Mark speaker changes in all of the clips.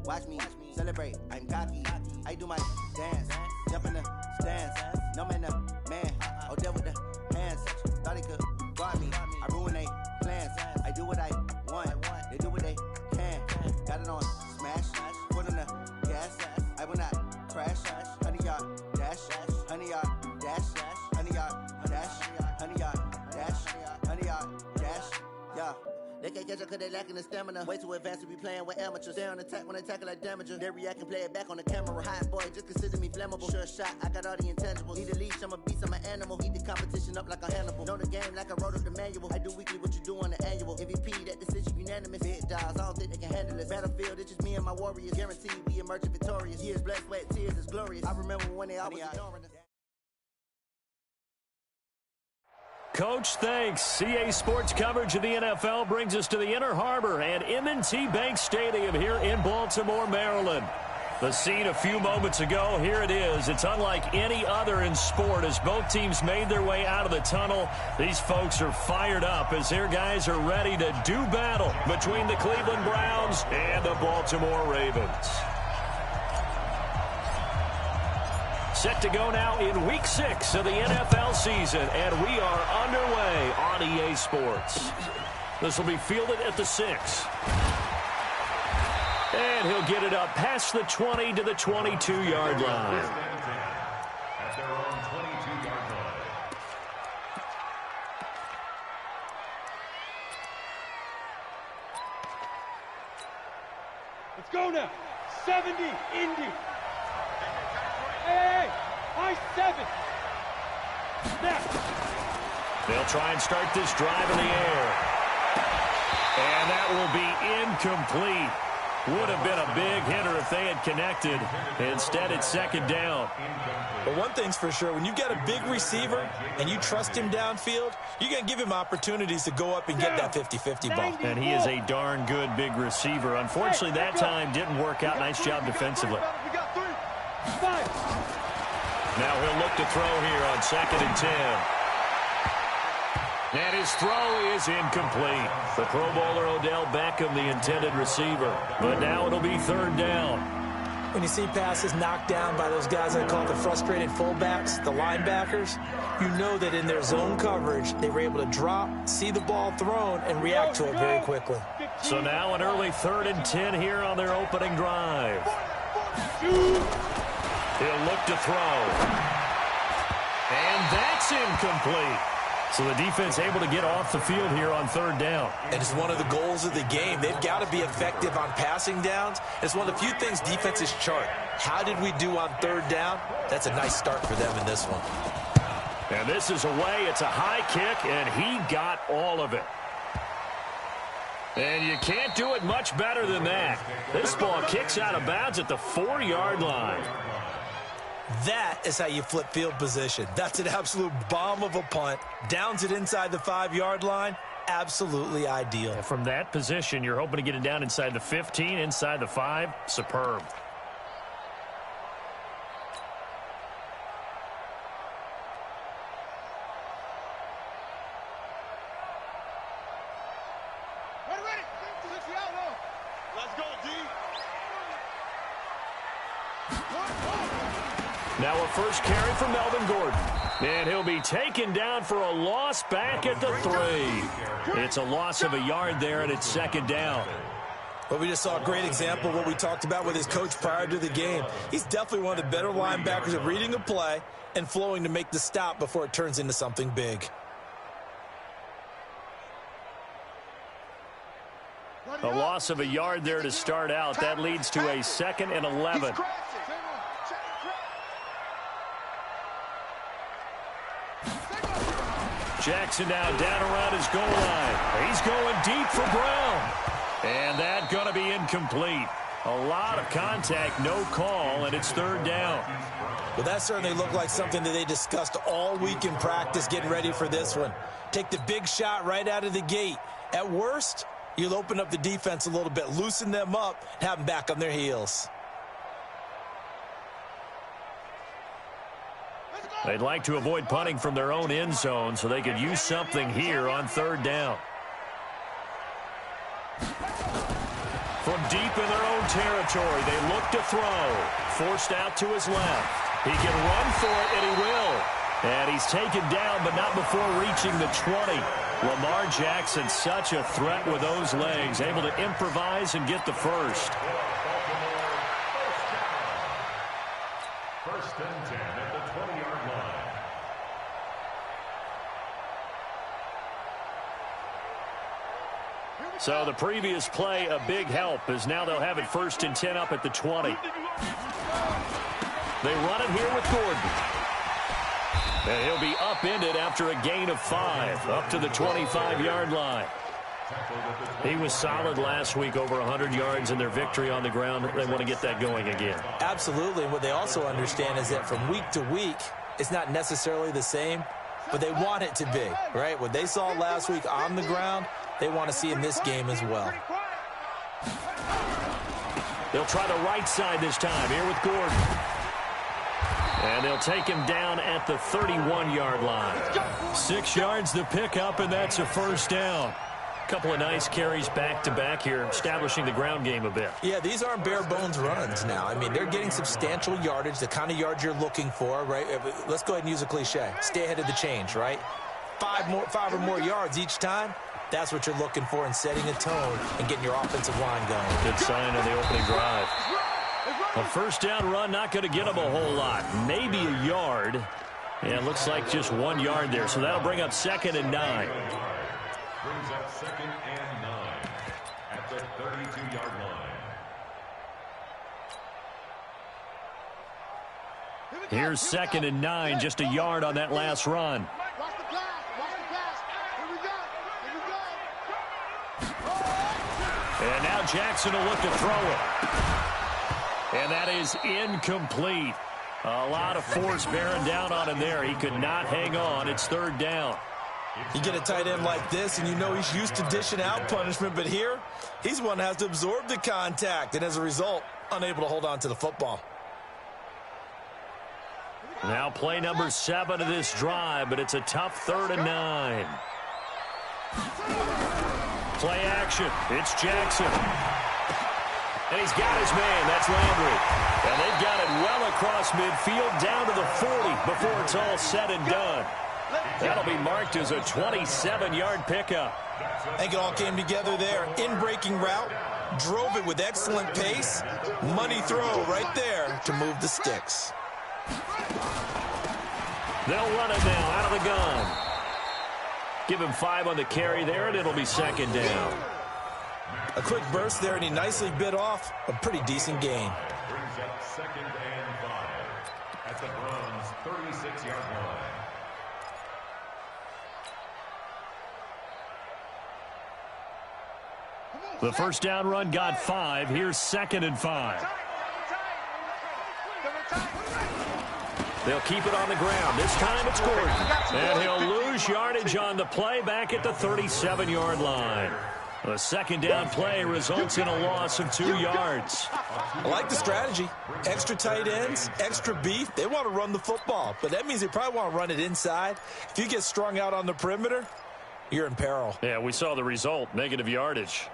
Speaker 1: watch me celebrate. I'm cocky. I do my dance, jump in the stands. No man, man. Oh, there with the hands. Thought he could guard me. I ruin they plans. I do what I want. They do what they can. Got it on smash. Put on the gas. I will not crash. 100-yard dash. 100-yard dash. 100-yard dash. 100-yard dash. 100-yard dash. Yeah. They can't catch up cause they lacking the stamina. Way too advanced to be playing with amateurs. Stay on attack when they tackle like damager. They react and play it back on the camera. Hot boy, just consider me flammable. Sure shot, I got all the intangibles. Need a leash, I'm a beast, I'm an animal. Eat the competition up like a Hannibal. Know the game like I wrote up the manual. I do weekly what you do on the annual. MVP, that decision unanimous. Big dogs, I don't think they can handle this. Battlefield, it's just me and my warriors. Guaranteed we emerge victorious. Years, blood, sweat, tears, it's glorious. I remember when they always ignoring us.
Speaker 2: Coach, thanks. CA Sports coverage of the NFL brings us to the Inner Harbor and M&T Bank Stadium here in Baltimore, Maryland. The scene a few moments ago, here it is. It's unlike any other in sport as both teams made their way out of the tunnel. These folks are fired up as their guys are ready to do battle between the Cleveland Browns and the Baltimore Ravens. Set to go now in Week 6 of the NFL season, and we are underway on EA Sports. This will be fielded at the 6. And he'll get it up past the 20 to the 22-yard line.
Speaker 3: At their own 22-yard line.
Speaker 4: Let's go now. 70, Indy. Hey, high 7. Snap.
Speaker 2: They'll try and start this drive in the air. And that will be incomplete. Would have been a big hitter if they had connected. Instead, it's second down.
Speaker 5: But one thing's for sure, when you've got a big receiver and you trust him downfield, you're going to give him opportunities to go up and get that 50-50 ball.
Speaker 2: And he is a darn good big receiver. Unfortunately, that time didn't work out. Nice job defensively. Now he'll look to throw here on 2nd and 10. And his throw is incomplete. The Pro Bowler Odell Beckham, the intended receiver. But now it'll be 3rd down.
Speaker 5: When you see passes knocked down by those guys I call the frustrated fullbacks, the linebackers, you know that in their zone coverage, they were able to drop, see the ball thrown, and react to it very quickly.
Speaker 2: So now an early 3rd and 10 here on their opening drive. He'll look to throw. And that's incomplete. So the defense able to get off the field here on 3rd down.
Speaker 5: And it's one of the goals of the game. They've got to be effective on passing downs. It's one of the few things defenses chart. How did we do on 3rd down? That's a nice start for them in this one.
Speaker 2: And this is away. It's a high kick, and he got all of it. And you can't do it much better than that. This ball kicks out of bounds at the 4-yard line.
Speaker 5: That is how you flip field position. That's an absolute bomb of a punt. Downs it inside the 5-yard line. Absolutely ideal.
Speaker 2: And from that position, you're hoping to get it down inside the 15, inside the 5. Superb. Now a first carry for Melvin Gordon. And he'll be taken down for a loss back at the 3. It's a loss of a yard there, and it's 2nd down.
Speaker 5: Well, we just saw a great example of what we talked about with his coach prior to the game. He's definitely one of the better linebackers at reading a play and flowing to make the stop before it turns into something big.
Speaker 2: A loss of a yard there to start out. That leads to a 2nd and 11. Jackson now down around his goal line. He's going deep for Brown. And that's going to be incomplete. A lot of contact, no call, and it's 3rd down.
Speaker 5: Well, that certainly looked like something that they discussed all week in practice getting ready for this one. Take the big shot right out of the gate. At worst, you'll open up the defense a little bit, loosen them up, and have them back on their heels.
Speaker 2: They'd like to avoid punting from their own end zone so they could use something here on 3rd down. From deep in their own territory, they look to throw. Forced out to his left. He can run for it, and he will. And he's taken down, but not before reaching the 20. Lamar Jackson, such a threat with those legs, able to improvise and get the first.
Speaker 3: First and 10 at the 20-yard line.
Speaker 2: So the previous play, a big help, as now they'll have it first and 10 up at the 20. They run it here with Gordon. And he'll be upended after a gain of 5, up to the 25-yard line. He was solid last week, over 100 yards in their victory on the ground. They want to get that going again.
Speaker 5: Absolutely. And what they also understand is that from week to week, it's not necessarily the same, but they want it to be, right? What they saw last week on the ground, they want to see in this game as well.
Speaker 2: They'll try the right side this time, here with Gordon. And they'll take him down at the 31-yard line. 6 yards the pickup, and that's a first down. A couple of nice carries back-to-back here, establishing the ground game a bit.
Speaker 5: Yeah, these aren't bare-bones runs now. I mean, they're getting substantial yardage, the kind of yards you're looking for, right? Let's go ahead and use a cliche. Stay ahead of the change, right? 5 or more yards each time. That's what you're looking for in setting a tone and getting your offensive line going.
Speaker 2: Good sign on the opening drive. A first down run, not going to get them a whole lot. Maybe a yard. Yeah, it looks like just 1 yard there. So that'll bring up 2nd and 9.
Speaker 3: Brings up 2nd and 9 at the 32-yard line.
Speaker 2: Here's 2nd and 9, just a yard on that last run. And now Jackson will look to throw it. And that is incomplete. A lot of force bearing down on him there. He could not hang on. It's 3rd down.
Speaker 5: You get a tight end like this, and you know he's used to dishing out punishment, but here, he's one that has to absorb the contact, and as a result, unable to hold on to the football.
Speaker 2: Now play number 7 of this drive, but it's a tough 3rd and 9. Play action. It's Jackson. And he's got his man. That's Landry. And they've got it well across midfield down to the 40 before it's all said and done. That'll be marked as a 27-yard pickup.
Speaker 5: I think it all came together there. In-breaking route, drove it with excellent pace. Money throw right there to move the sticks.
Speaker 2: They'll run it now out of the gun. Give him 5 on the carry there, and it'll be 2nd down.
Speaker 5: A quick burst there, and he nicely bit off a pretty decent gain.
Speaker 3: Brings up 2nd and 5 at the Browns' 36-yard line.
Speaker 2: The first down run got 5. Here's 2nd and 5. They'll keep it on the ground. This time it's Gordon. And he'll lose yardage on the play back at the 37-yard line. The 2nd down play results in a loss of 2 yards.
Speaker 5: I like the strategy. Extra tight ends, extra beef. They want to run the football, but that means they probably want to run it inside. If you get strung out on the perimeter, you're in peril.
Speaker 2: Yeah, we saw the result, negative yardage.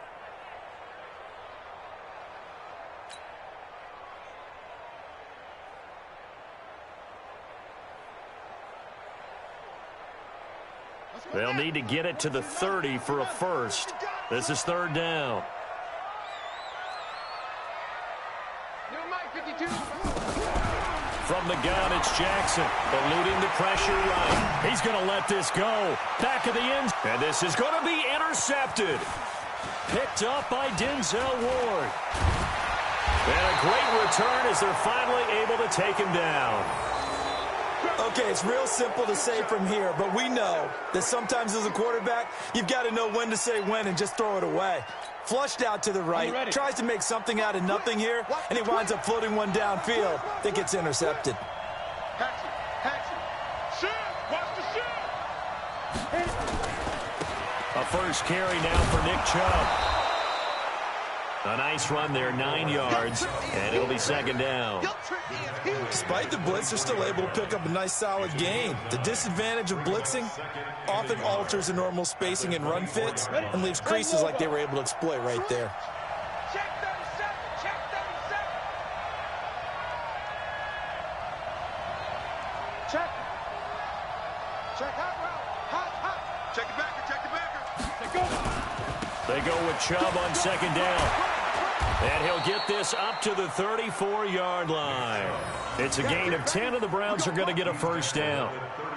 Speaker 2: They'll need to get it to the 30 for a first. This is 3rd down. From the gun, it's Jackson, eluding the pressure right. He's going to let this go. Back of the end. And this is going to be intercepted. Picked up by Denzel Ward. And a great return as they're finally able to take him down.
Speaker 5: Okay, it's real simple to say from here, but we know that sometimes as a quarterback, you've got to know when to say when and just throw it away. Flushed out to the right, tries to make something out of nothing here, and he winds up floating one downfield that gets intercepted.
Speaker 2: A first carry now for Nick Chubb. A nice run there, 9 yards, and it'll be 2nd down.
Speaker 5: Despite the blitz, they're still able to pick up a nice solid gain. The disadvantage of blitzing often alters the normal spacing and run fits and leaves creases like they were able to exploit right there.
Speaker 4: Check Check. Check hot route. Hot. Check the backer.
Speaker 2: They go with Chubb on second down. And he'll get this up to the 34-yard line. It's a gain of 10, and the Browns are going to get a first down.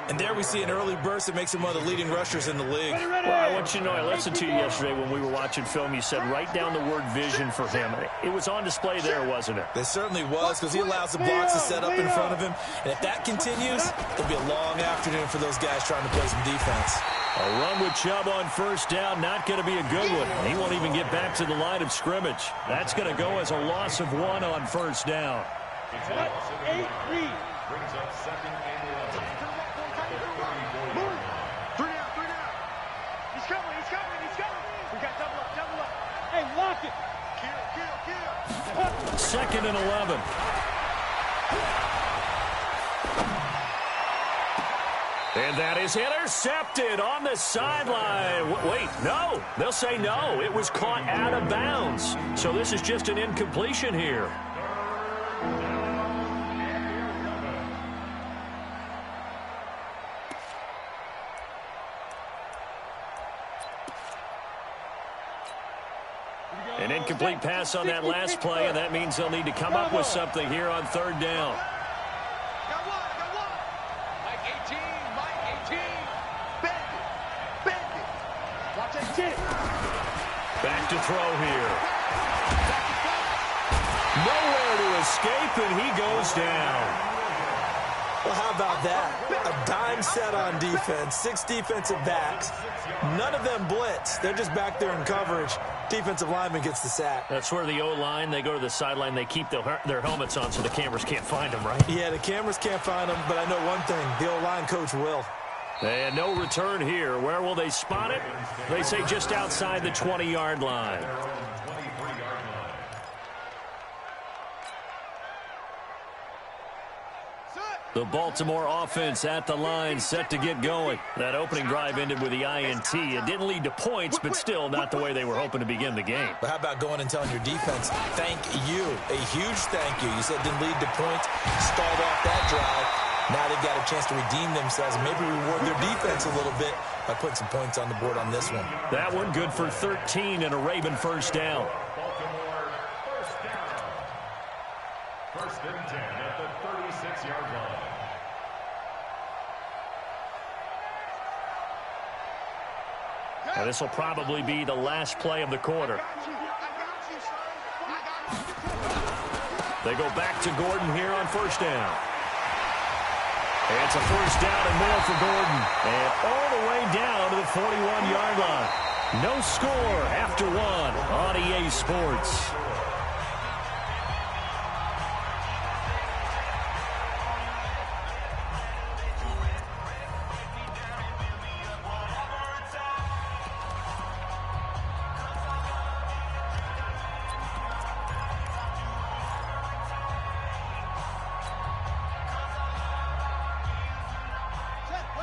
Speaker 5: And there we see an early burst that makes him one of the leading rushers in the league.
Speaker 2: Well, I want you to know, I listened to you yesterday when we were watching film. You said write down the word vision for him. It was on display there, wasn't it?
Speaker 5: It certainly was, because he allows the box to set up in front of him. And if that continues, it'll be a long afternoon for those guys trying to play some defense.
Speaker 2: A run with Chubb on first down, not going to be a good one. He won't even get back to the line of scrimmage. That's going to go as a loss of 1 on first down.
Speaker 4: 8 read.
Speaker 3: Brings up second and 11.
Speaker 4: 3 down. He's coming. We got double up. Hey, lock it. Kill.
Speaker 2: Second and 11. And that is intercepted on the sideline. Wait, no. They'll say no. It was caught out of bounds. So this is just an incompletion here. An incomplete pass on that last play, and that means they'll need to come up with something here on third down.
Speaker 4: Got one. Mike 18. Bend it. Watch that shit.
Speaker 2: Back to throw here. Nowhere to escape, and he goes down.
Speaker 5: Well, how about that? A dime set on defense, 6 defensive backs. None of them blitz. They're just back there in coverage. Defensive lineman gets the sack.
Speaker 2: That's where the O-line, they go to the sideline, they keep their helmets on so the cameras can't find them, right?
Speaker 5: Yeah, the cameras can't find them, but I know one thing. The O-line coach will.
Speaker 2: And no return here. Where will they spot it? They say just outside the 20-yard line. The Baltimore offense at the line, set to get going. That opening drive ended with the INT. It didn't lead to points, but still not the way they were hoping to begin the game.
Speaker 5: But how about going and telling your defense, thank you, a huge thank you. You said it didn't lead to points, stalled off that drive. Now they've got a chance to redeem themselves and maybe reward their defense a little bit by putting some points on the board on this one.
Speaker 2: That one good for 13 and a Raven first down.
Speaker 3: Baltimore first down. First and 10 at the 36-yard line.
Speaker 2: Now this will probably be the last play of the quarter. They go back to Gordon here on first down. It's a first down and more for Gordon. And all the way down to the 41-yard line. No score after 1 on EA Sports.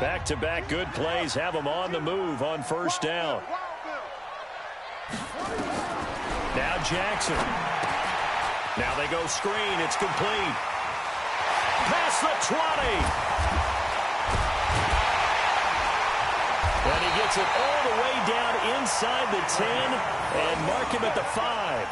Speaker 2: Back-to-back good plays have them on the move on first down. Now Jackson. Now they go screen. It's complete. Past the 20. And he gets it all the way down inside the 10 and mark him at the 5.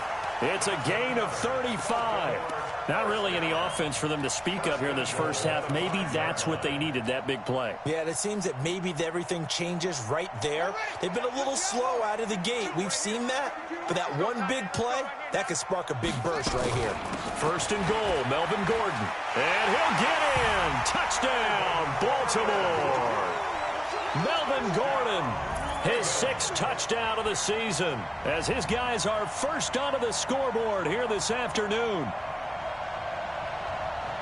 Speaker 2: It's a gain of 35. Not really any offense for them to speak of here in this first half. Maybe that's what they needed, that big play.
Speaker 5: Yeah, it seems that maybe everything changes right there. They've been a little slow out of the gate. We've seen that. But that one big play, that could spark a big burst right here.
Speaker 2: First and goal, Melvin Gordon. And he'll get in. Touchdown, Baltimore. Melvin Gordon, his 6th touchdown of the season, as his guys are first onto the scoreboard here this afternoon.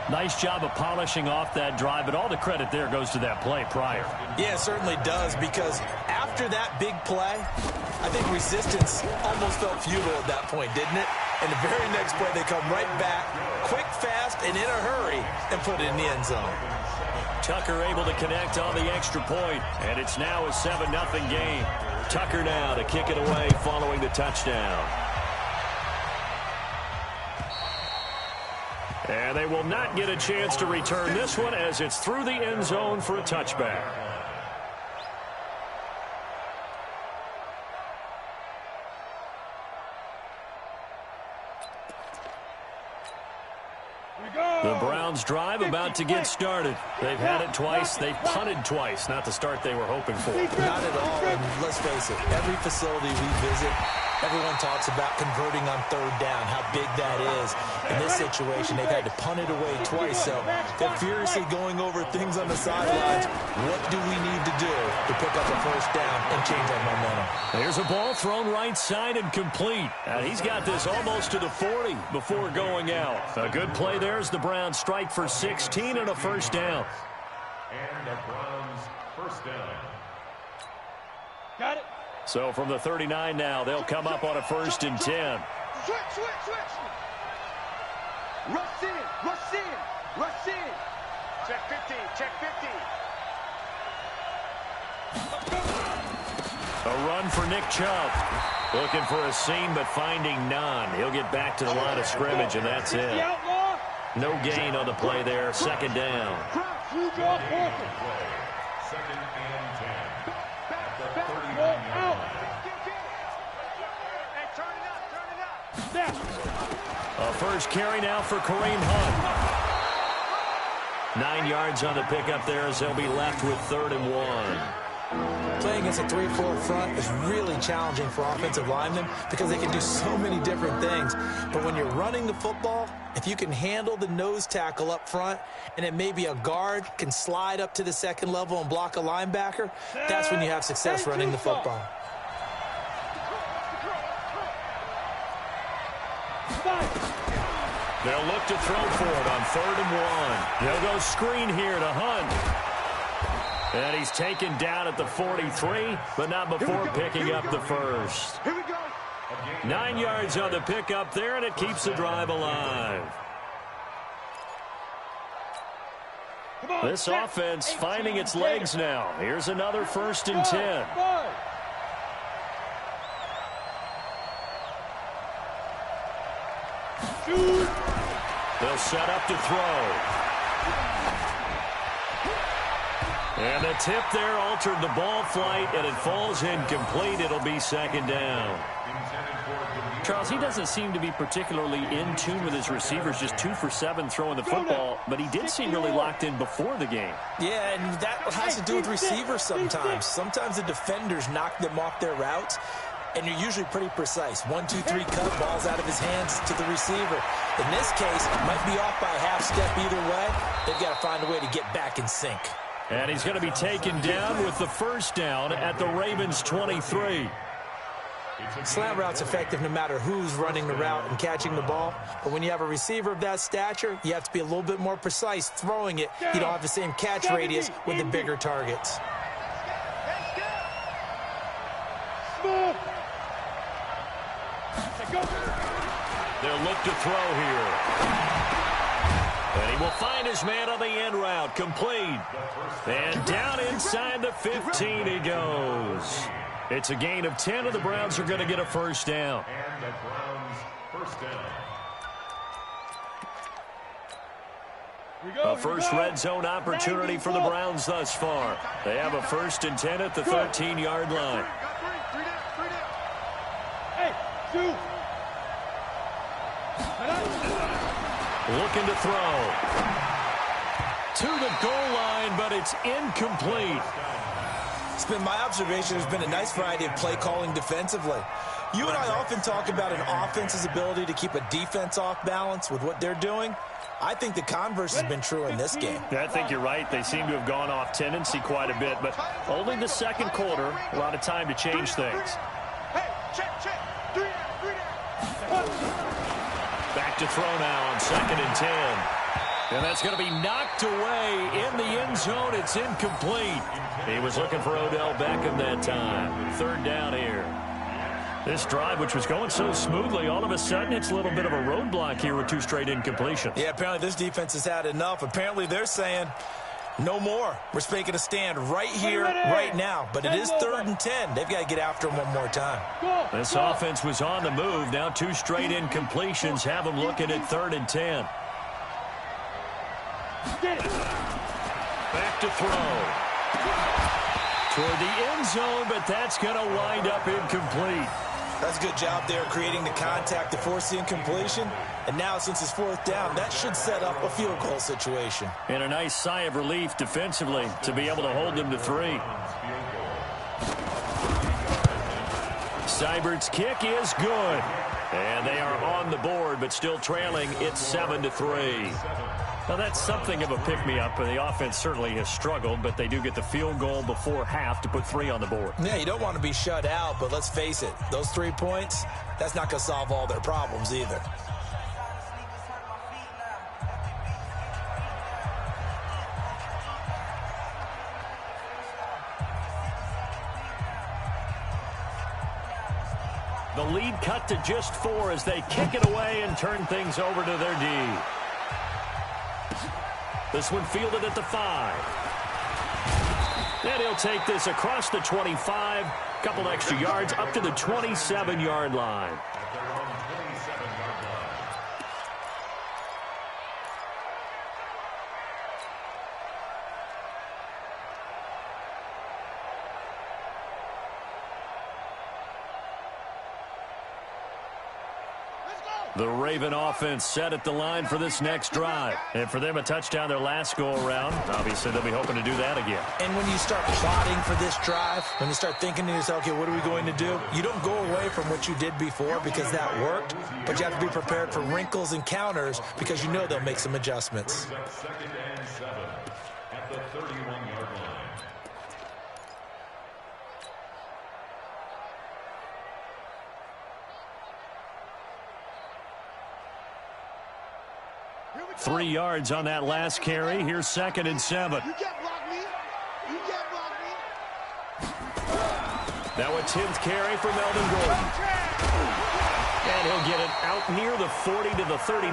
Speaker 2: Nice job of polishing off that drive, but all the credit there goes to that play prior.
Speaker 5: Yeah, it certainly does, because after that big play, I think resistance almost felt futile at that point, didn't it? And the very next play, they come right back, quick, fast, and in a hurry, and put it in the end zone.
Speaker 2: Tucker able to connect on the extra point, and it's now a 7-0 game. Tucker now to kick it away following the touchdown. And they will not get a chance to return this one as it's through the end zone for a touchback. The Browns drive about to get started. They've had it twice. They've punted twice. Not the start they were hoping for.
Speaker 5: Not at all. And let's face it, every facility we visit, everyone talks about converting on third down, how big that is. In this situation, they've had to punt it away twice. So they're furiously going over things on the sidelines. What do we need to do to pick up a first down and change our momentum?
Speaker 2: There's a ball thrown right side and complete. And he's got this almost to the 40 before going out. A good play there as the Browns strike for 16 and a first down.
Speaker 3: And the Browns first down.
Speaker 4: Got it.
Speaker 2: So from the 39 now, they'll come up on a 1st and 10.
Speaker 4: Switch. Rush in. Check 50.
Speaker 2: A run for Nick Chubb. Looking for a seam, but finding none. He'll get back to the line of scrimmage, and that's it. No gain on the play there. 2nd down.
Speaker 3: Second and 10. At the 39-yard line.
Speaker 2: A first carry now for Kareem Hunt. 9 yards on the pickup there as they'll be left with 3rd and 1.
Speaker 5: Playing against a 3-4 front is really challenging for offensive linemen because they can do so many different things. But when you're running the football, if you can handle the nose tackle up front and then maybe a guard can slide up to the 2nd level and block a linebacker, that's when you have success running the football.
Speaker 2: They'll look to throw for it on 3rd and 1. They'll go screen here to Hunt. And he's taken down at the 43, but not before picking up the first. 9 yards on the pickup there, and it keeps the drive alive. This offense finding its legs now. Here's another 1st and 10. They'll set up to throw. And the tip there altered the ball flight, and it falls incomplete. It'll be 2nd down.
Speaker 6: Charles, he doesn't seem to be particularly in tune with his receivers, just 2 for 7 throwing the football, but he did seem really locked in before the game.
Speaker 5: Yeah, and that has to do with receivers sometimes. Sometimes the defenders knock them off their routes, and you're usually pretty precise. 1, 2, 3 cut, balls out of his hands to the receiver. In this case, might be off by a half step either way. They've got to find a way to get back in sync.
Speaker 2: And he's going to be taken down with the first down at the Ravens' 23.
Speaker 5: Slant route's effective no matter who's running the route and catching the ball. But when you have a receiver of that stature, you have to be a little bit more precise throwing it. You don't have the same catch radius with the bigger targets.
Speaker 2: They'll look to throw here. And he will find his man on the end route. Complete. And down inside the 15 he goes. It's a gain of 10, and the Browns are going to get a first down.
Speaker 3: And the Browns first down.
Speaker 2: A first red zone opportunity for the Browns thus far. They have a 1st and 10 at the 13-yard line. Looking to throw. To the goal line, but it's incomplete.
Speaker 5: It's been my observation there's been a nice variety of play calling defensively. You and I often talk about an offense's ability to keep a defense off balance with what they're doing. I think the converse has been true in this game.
Speaker 2: I think you're right. They seem to have gone off tendency quite a bit, but only the 2nd quarter, a lot of time to change things. Back to throw now on 2nd and 10. And that's going to be knocked away in the end zone. It's incomplete. He was looking for Odell Beckham that time. 3rd down here. This drive, which was going so smoothly, all of a sudden it's a little bit of a roadblock here with 2 straight incompletions.
Speaker 5: Yeah, apparently this defense has had enough. Apparently they're saying no more. We're making a stand right here, right now. But it is 3rd and 10. They've got to get after him one more time.
Speaker 2: This offense was on the move. Now 2 straight incompletions have them looking at 3rd and 10. Back to throw. Toward the end zone, but that's going to wind up incomplete.
Speaker 5: That's a good job there creating the contact to force the incompletion. And now, since it's fourth down, that should set up a field goal situation.
Speaker 2: And a nice sigh of relief defensively to be able to hold them to 3. Seibert's kick is good. And they are on the board, but still trailing. It's 7-3. Now, that's something of a pick-me-up, and the offense certainly has struggled, but they do get the field goal before half to put 3 on the board.
Speaker 5: Yeah, you don't want to be shut out, but let's face it, those 3 points, that's not going to solve all their problems either.
Speaker 2: The lead cut to just 4 as they kick it away and turn things over to their D. This one fielded at the 5. And he'll take this across the 25. Couple extra yards up to the 27-yard line. The Raven offense set at the line for this next drive. And for them, a touchdown their last go-around. Obviously, they'll be hoping to do that again.
Speaker 5: And when you start plotting for this drive, when you start thinking to yourself, okay, what are we going to do? You don't go away from what you did before because that worked, but you have to be prepared for wrinkles and counters because you know they'll make some adjustments.
Speaker 3: 2nd and 7 at the 31-yard line.
Speaker 2: – 3 yards on that last carry. Here's 2nd and 7.
Speaker 4: You can't block me. You can't block me.
Speaker 2: Now a 10th carry for Melvin Gordon. And he'll get it out near the 40 to the 39.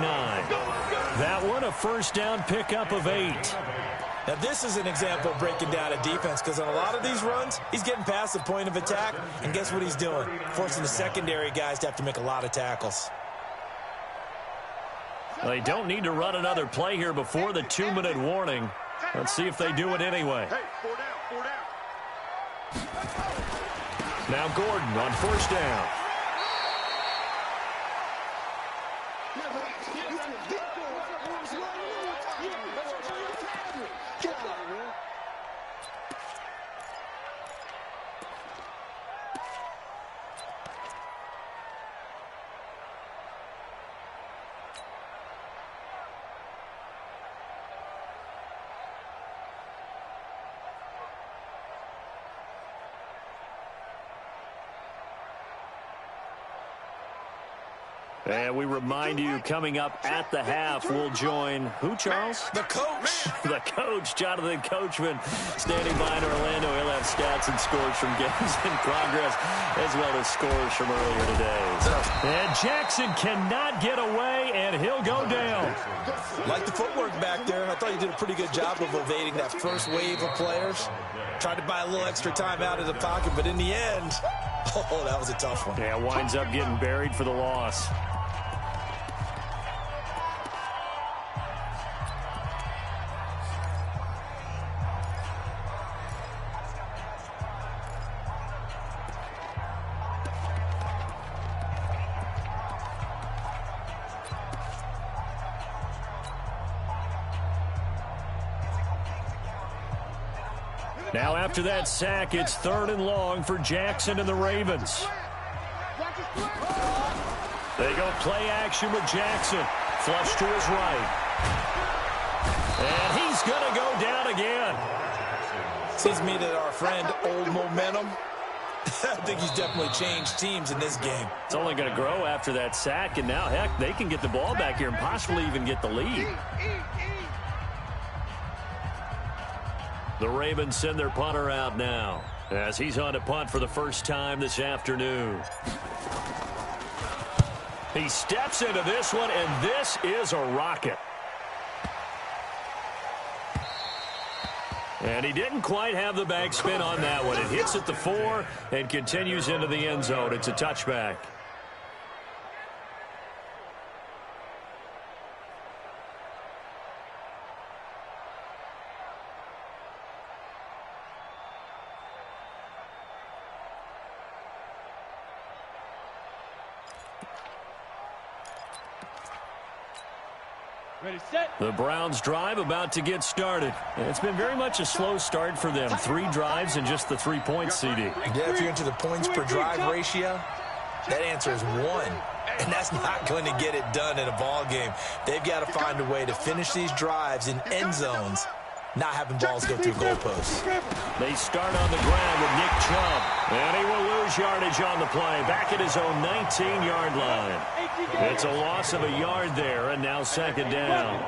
Speaker 2: That one a first down pickup of 8.
Speaker 5: Now, this is an example of breaking down a defense because on a lot of these runs, he's getting past the point of attack, and guess what he's doing? Forcing the secondary guys to have to make a lot of tackles.
Speaker 2: They don't need to run another play here before the 2-minute warning. Let's see if they do it anyway.
Speaker 4: Hey, 4 down, 4 down.
Speaker 2: Now Gordon on first down. And we remind you, coming up at the half, we'll join who, Charles?
Speaker 5: The coach.
Speaker 2: The coach, Jonathan Coachman, standing by in Orlando. He'll have stats and scores from games in progress, as well as scores from earlier today. And Jackson cannot get away, and he'll go down.
Speaker 5: Like the footwork back there, I thought he did a pretty good job of evading that first wave of players. Tried to buy a little extra time out of the pocket, but in the end, oh, that was a tough one.
Speaker 2: Yeah, winds up getting buried for the loss. Now after that sack, it's 3rd and long for Jackson and the Ravens. They go play action with Jackson. Flush to his right. And he's going to go down again.
Speaker 5: Seems to me that our friend, Old Momentum, I think he's definitely changed teams in this game.
Speaker 2: It's only going to grow after that sack, and now, heck, they can get the ball back here and possibly even get the lead. The Ravens send their punter out now as he's on to punt for the first time this afternoon. He steps into this one, and this is a rocket. And he didn't quite have the backspin on that one. It hits at the 4 and continues into the end zone. It's a touchback. The Browns drive about to get started. And it's been very much a slow start for them. 3 drives and just the 3 points, CD.
Speaker 5: Yeah, if you're into the points per drive ratio, that answer is 1. And that's not going to get it done in a ball game. They've got to find a way to finish these drives in end zones, not having balls go through goalposts.
Speaker 2: They start on the ground with Nick Chubb. And he will lose yardage on the play. Back at his own 19-yard line. It's a loss of a yard there, and now 2nd down.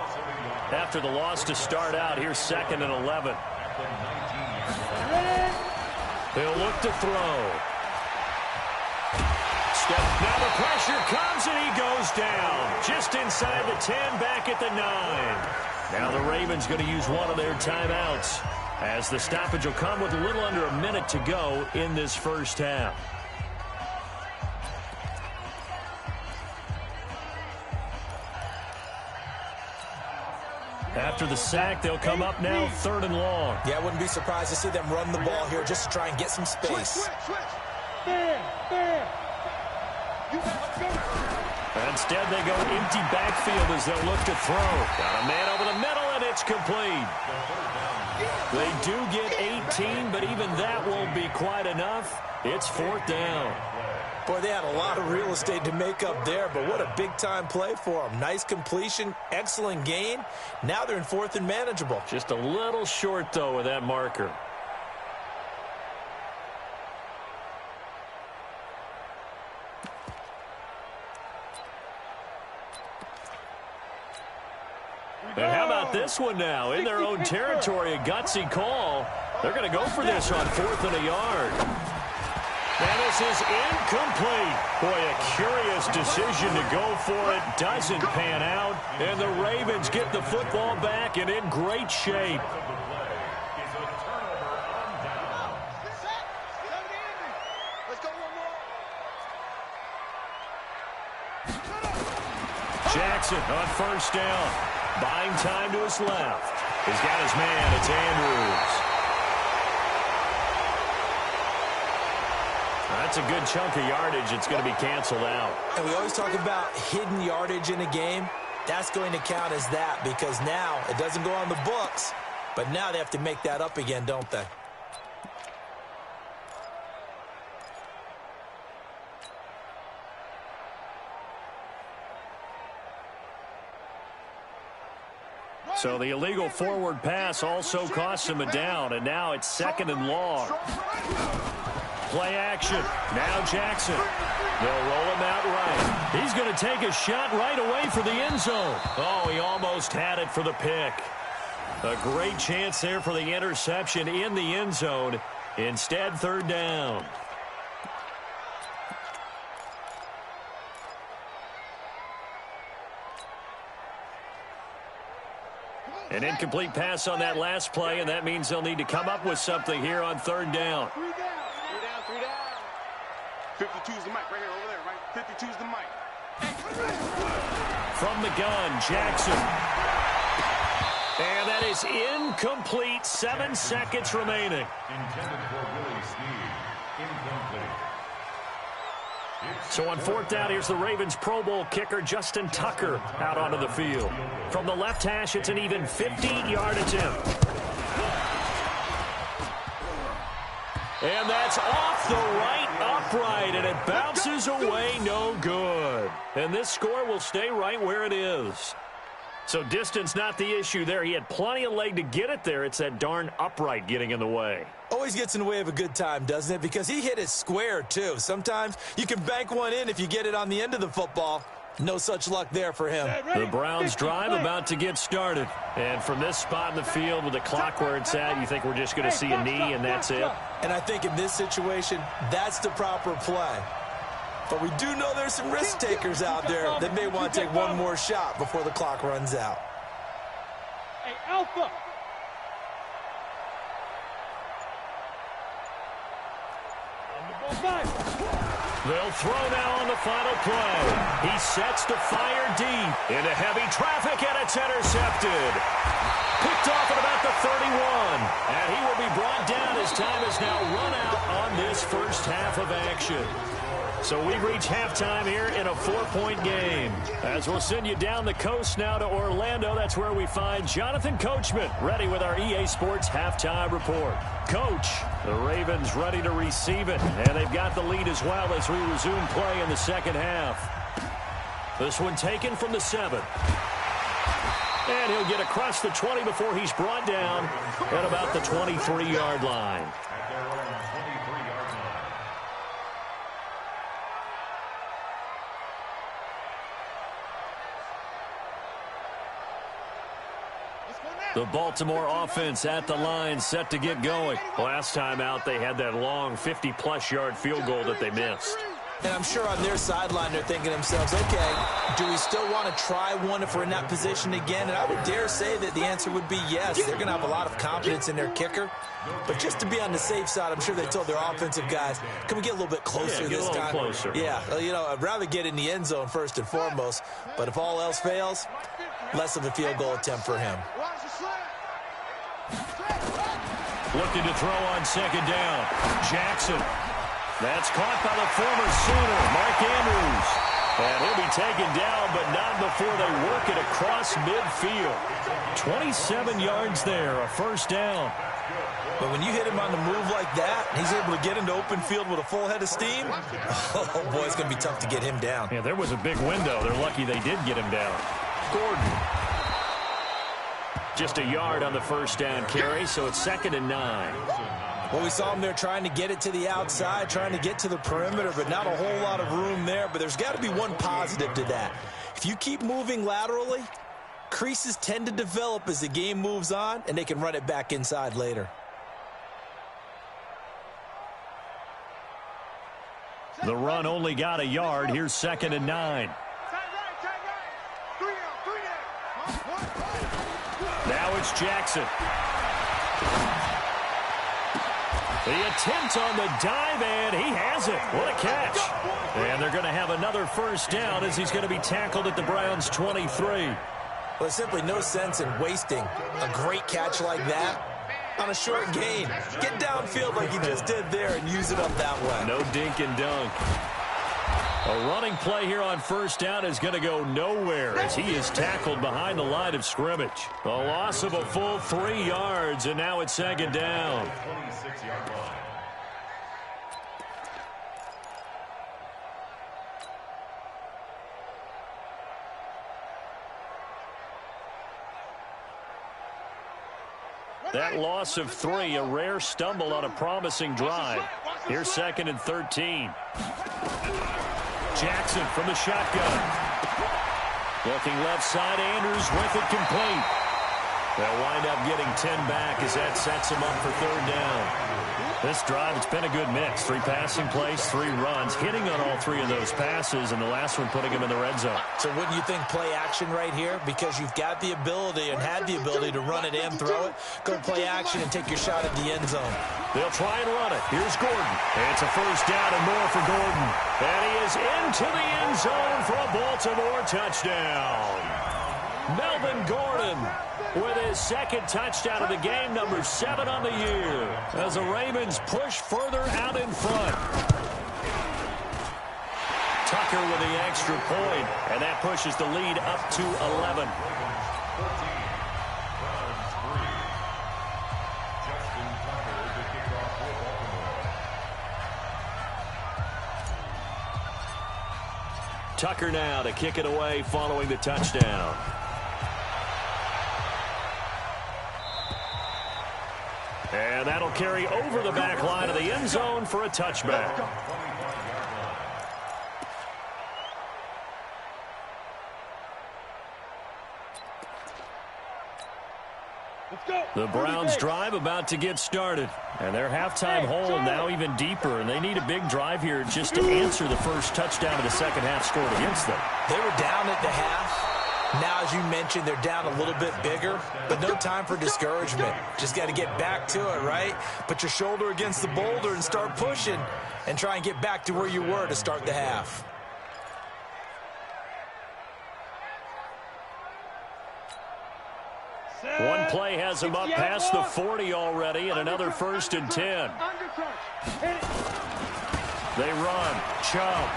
Speaker 2: After the loss to start out, here's 2nd and 11. He'll look to throw. Now the pressure comes, and he goes down. Just inside the 10, back at the 9. Now the Ravens going to use one of their timeouts, as the stoppage will come with a little under a minute to go in this first half. After the sack, they'll come up now 3rd and long.
Speaker 5: Yeah, I wouldn't be surprised to see them run the ball here just to try and get some space.
Speaker 2: Instead, they go empty backfield as they'll look to throw. Got a man over the middle, and it's complete. They do get 18, but even that won't be quite enough. It's 4th down.
Speaker 5: Boy, they had a lot of real estate to make up there, but what a big-time play for them. Nice completion, excellent gain. Now they're in 4th and manageable.
Speaker 2: Just a little short, though, with that marker. And how about this one now? In their own territory, a gutsy call. They're going to go for this on 4th and a yard. And this is incomplete. Boy, a curious decision to go for it. Doesn't pan out. And the Ravens get the football back and in great shape. Jackson on 1st down. Buying time to his left. He's got his man. It's Andrews. That's a good chunk of yardage. It's going to be canceled out.
Speaker 5: And we always talk about hidden yardage in a game. That's going to count as that because now it doesn't go on the books, but now they have to make that up again, don't they?
Speaker 2: So the illegal forward pass also costs him a down, and now it's 2nd and long. Play action. Now Jackson. They'll roll him out right. He's going to take a shot right away for the end zone. Oh, he almost had it for the pick. A great chance there for the interception in the end zone. Instead, 3rd down. An incomplete pass on that last play, and that means they'll need to come up with something here on 3rd down.
Speaker 4: 3 down. 52's the mic right here, over there, right? 52's the mic.
Speaker 2: From the gun, Jackson. And that is incomplete. 7 seconds remaining.
Speaker 3: Intended for Willie Snead. Incomplete.
Speaker 2: So on 4th down, here's the Ravens Pro Bowl kicker, Justin Tucker, out onto the field. From the left hash, it's an even 50-yard attempt. And that's off the right upright, and it bounces away no good. And this score will stay right where it is. So distance not the issue there. He had plenty of leg to get it there. It's that darn upright getting in the way.
Speaker 5: Always gets in the way of a good time, doesn't it? Because he hit it square, too. Sometimes you can bank one in if you get it on the end of the football. No such luck there for him.
Speaker 2: The Browns drive about to get started. And from this spot in the field with the clock where it's at, you think we're just going to see a knee and that's it?
Speaker 5: And I think in this situation, that's the proper play. But we do know there's some risk takers out there that may want to take one more shot before the clock runs out.
Speaker 4: Hey, Alpha.
Speaker 2: They'll throw now on the final play. He sets to fire deep into heavy traffic, and it's intercepted. Picked off at about the 31. And he will be brought down as time is now run out on this first half of action. So we've reached halftime here in a 4-point game. As we'll send you down the coast now to Orlando, that's where we find Jonathan Coachman ready with our EA Sports halftime report. Coach, the Ravens ready to receive it, and they've got the lead as well as we resume play in the second half. This one taken from the 7. And he'll get across the 20 before he's brought down at about the 23-yard line. The Baltimore offense at the line, set to get going. Last time out, they had that long 50-plus yard field goal that they missed.
Speaker 5: And I'm sure on their sideline, they're thinking to themselves, okay, do we still want to try one if we're in that position again? And I would dare say that the answer would be yes. They're going to have a lot of confidence in their kicker. But just to be on the safe side, I'm sure they told their offensive guys, can we get a little bit closer this time?
Speaker 2: Closer.
Speaker 5: Yeah, you know, I'd rather get in the end zone first and foremost. But if all else fails, less of a field goal attempt for him.
Speaker 2: Looking to throw on second down. Jackson. That's caught by the former Sooner, Mark Andrews. And he'll be taken down, but not before they work it across midfield. 27 yards there, a first down.
Speaker 5: But when you hit him on the move like that, he's able to get into open field with a full head of steam. Oh, boy, it's going to be tough to get him down.
Speaker 2: Yeah, there was a big window. They're lucky they did get him down. Gordon. Just a yard on the first down carry, so it's 2nd and 9.
Speaker 5: Well, we saw him there trying to get it to the outside, trying to get to the perimeter, but not a whole lot of room there. But there's got to be one positive to that. If you keep moving laterally, creases tend to develop as the game moves on, and they can run it back inside later.
Speaker 2: The run only got a yard. Here's 2nd and 9. Now it's Jackson. The attempt on the dive, and he has it. What a catch. And they're going to have another first down as he's going to be tackled at the Browns' 23.
Speaker 5: Well, there's simply no sense in wasting a great catch like that on a short gain. Get downfield like he just did there and use it up that way.
Speaker 2: No dink and dunk. A running play here on first down is going to go nowhere as he is tackled behind the line of scrimmage. A loss of a full 3 yards, and now it's 2nd down.
Speaker 3: 26-yard line.
Speaker 2: That loss of 3, a rare stumble on a promising drive. Here's 2nd and 13. Jackson from the shotgun. Looking left side, Andrews with it complete. They'll wind up getting 10 back as that sets him up for 3rd down. This drive, it's been a good mix. 3 passing plays, 3 runs, hitting on all 3 of those passes, and the last one putting him in the red zone.
Speaker 5: So wouldn't you think play action right here? Because you've got the ability and had the ability to run it and throw it. Go play action and take your shot at the end zone.
Speaker 2: They'll try and run it. Here's Gordon. It's a first down and more for Gordon. And he is into the end zone for a Baltimore touchdown. Melvin Gordon with his 2nd touchdown of the game, number 7 on the year, as the Ravens push further out in front. Tucker with the extra point, and that pushes the lead up to 11. Tucker now to kick it away following the touchdown. And that'll carry over the back line of the end zone for a touchback. The Browns drive about to get started. And their halftime hole now even deeper. And they need a big drive here just to answer the first touchdown of the second half scored against them.
Speaker 5: They were down at the half. Now, as you mentioned, they're down a little bit bigger, but no time for discouragement. Just got to get back to it, right? Put your shoulder against the boulder and start pushing and try and get back to where you were to start the half.
Speaker 2: One play has him up past the 40 already, and another 1st and 10. They run. Chubb.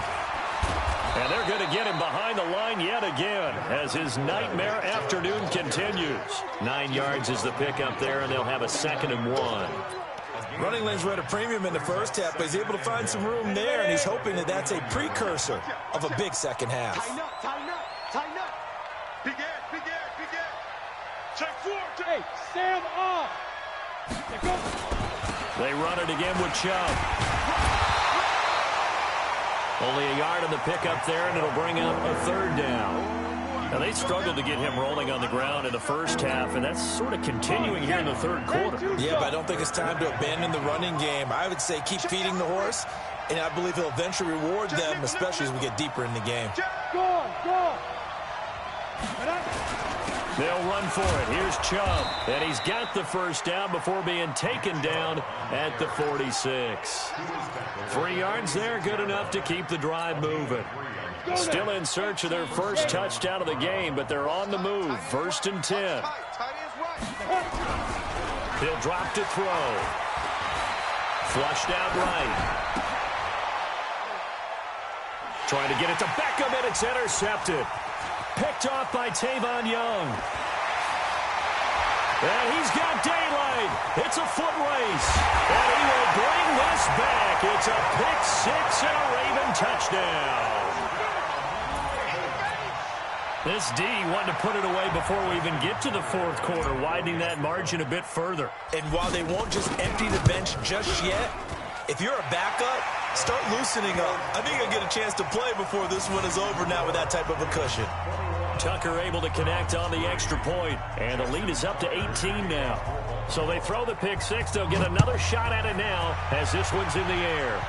Speaker 2: And they're going to get him behind the line yet again as his nightmare afternoon continues. 9 yards is the pickup there, and they'll have a 2nd and 1.
Speaker 5: Running lanes were at a premium in the first half, but he's able to find some room there, and he's hoping that that's a precursor of a big second half.
Speaker 4: Tighten up, tighten up, tighten up. Big Ed, big Ed, big Ed. Check 4. Hey, Sam off.
Speaker 2: They run it again with Chubb. Only a yard on the pickup there, and it'll bring up a 3rd down. Now, they struggled to get him rolling on the ground in the first half, and that's sort of continuing here in the 3rd quarter.
Speaker 5: Yeah, but I don't think it's time to abandon the running game. I would say keep feeding the horse, and I believe he'll eventually reward them, especially as we get deeper in the game.
Speaker 4: Go, go.
Speaker 2: They'll run for it. Here's Chubb, and he's got the 1st down before being taken down at the 46. 3 yards there, good enough to keep the drive moving. Still in search of their first touchdown of the game, but they're on the move. 1st and 10. He'll drop to throw. Flushed out right. Trying to get it to Beckham, and it's intercepted. Picked off by Tavon Young. And he's got daylight. It's a foot race. And he will bring this back. It's a pick 6 and a Raven touchdown. This D wanted to put it away before we even get to the 4th quarter, widening that margin a bit further.
Speaker 5: And while they won't just empty the bench just yet, if you're a backup, start loosening up. I think you'll get a chance to play before this one is over now with that type of a cushion.
Speaker 2: Tucker able to connect on the extra point, and the lead is up to 18 now. So they throw the pick 6. They'll get another shot at it now as this one's in the air.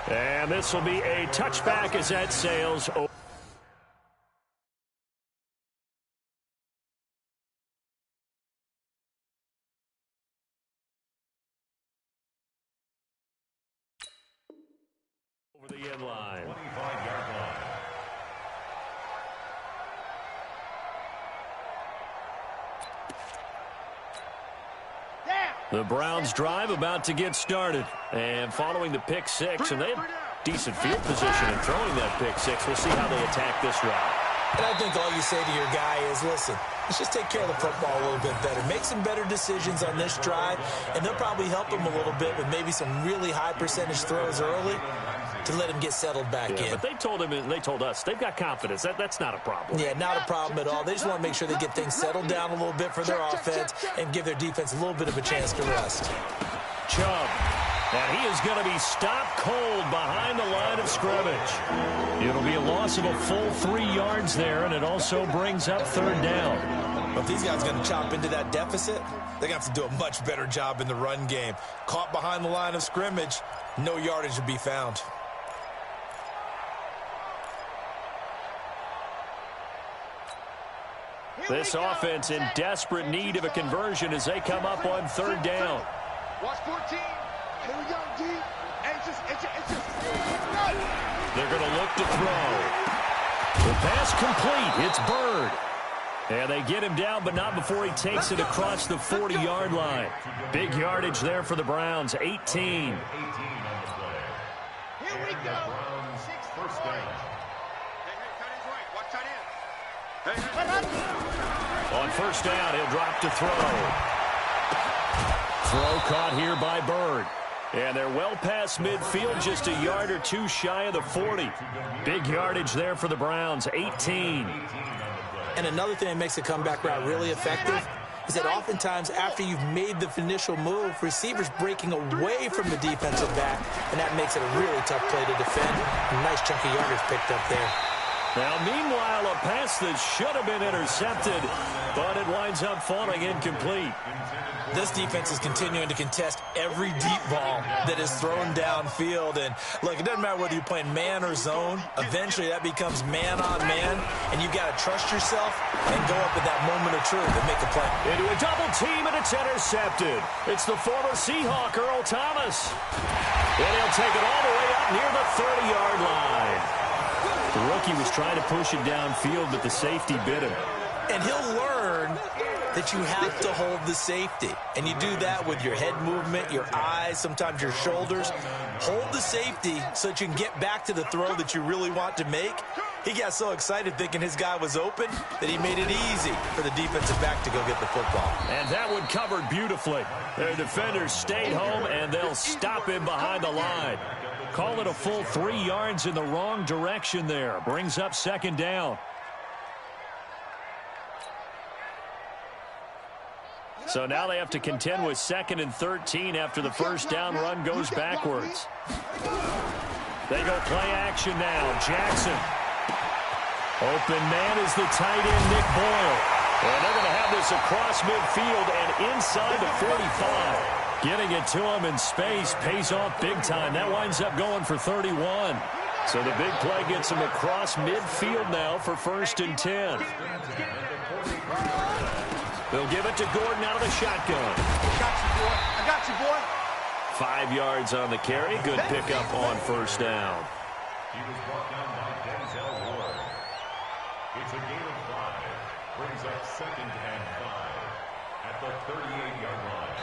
Speaker 2: And this will be a touchback as that sails over. Over the end line.
Speaker 3: 25-yard line.
Speaker 2: The Browns drive about to get started. And following the pick 6, and they have decent field position in throwing that pick 6. We'll see how they attack this route.
Speaker 5: And I think all you say to your guy is, listen, let's just take care of the football a little bit better. Make some better decisions on this drive, and they'll probably help him a little bit with maybe some really high percentage throws early to let him get settled back in.
Speaker 2: But they told him, and they told us, they've got confidence. That's not a problem.
Speaker 5: Yeah, not a problem at all. They just want to make sure they get things settled down a little bit for their offense and give their defense a little bit of a chance to rest.
Speaker 2: Chubb. And he is going to be stopped cold behind the line of scrimmage. It'll be a loss of a full 3 yards there, and it also brings up 3rd down.
Speaker 5: But if these guys are going to chop into that deficit, they're going to have to do a much better job in the run game. Caught behind the line of scrimmage, no yardage to be found.
Speaker 2: This offense in desperate need of a conversion as they come up on 3rd down.
Speaker 4: Watch 14. Here we go, D. It's just.
Speaker 2: They're going to look to throw. The pass complete. It's Bird. And they get him down, but not before he takes it across the 40-yard line. Big yardage there for the Browns, 18.
Speaker 3: 18 on the play.
Speaker 4: Here we go.
Speaker 3: Browns, 1st down.
Speaker 2: On 1st down, he'll drop to throw. Throw caught here by Bird. And they're well past midfield, just a yard or 2 shy of the 40. Big yardage there for the Browns, 18.
Speaker 5: And another thing that makes the comeback route really effective is that oftentimes after you've made the initial move, receivers breaking away from the defensive back, and that makes it a really tough play to defend. A nice chunk of yardage picked up there.
Speaker 2: Now, meanwhile, a pass that should have been intercepted, but it winds up falling incomplete.
Speaker 5: This defense is continuing to contest every deep ball that is thrown downfield. And, look, it doesn't matter whether you're playing man or zone. Eventually, that becomes man-on-man, and you've got to trust yourself and go up at that moment of truth and make a play.
Speaker 2: Into a double team, and it's intercepted. It's the former Seahawk, Earl Thomas. And he'll take it all the way up near the 30-yard line. The rookie was trying to push it downfield, but the safety bit him.
Speaker 5: And he'll learn that you have to hold the safety. And you do that with your head movement, your eyes, sometimes your shoulders. Hold the safety so that you can get back to the throw that you really want to make. He got so excited thinking his guy was open that he made it easy for the defensive back to go get the football.
Speaker 2: And that one covered beautifully. Their defenders stayed home, and they'll stop him behind the line. Call it a full 3 yards in the wrong direction there. Brings up second down. So now they have to contend with 2nd and 13 after the first down run goes backwards. They go play action now. Jackson. Open man is the tight end, Nick Boyle. And they're going to have this across midfield and inside the 45. Getting it to him in space pays off big time. That winds up going for 31. So the big play gets him across midfield now for 1st and 10. They'll give it to Gordon out of the shotgun.
Speaker 4: I got you, boy.
Speaker 2: 5 yards on the carry. Good pickup on 1st down.
Speaker 3: He was brought down by Denzel Ward. It's a gain of 5. Brings up 2nd and 5 at the 38-yard line.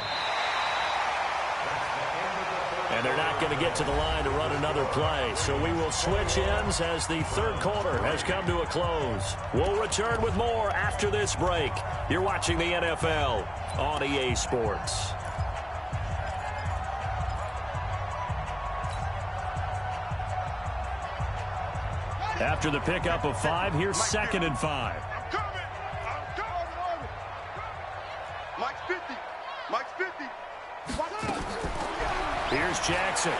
Speaker 3: That's the end of the third.
Speaker 2: And they're not going to get to the line to run another play. So we will switch ends as the third quarter has come to a close. We'll return with more after this break. You're watching the NFL on EA Sports. After the pickup of 5, here's 2nd and 5.
Speaker 4: I'm coming. Mike's 50. Mike's 50.
Speaker 2: Here's Jackson.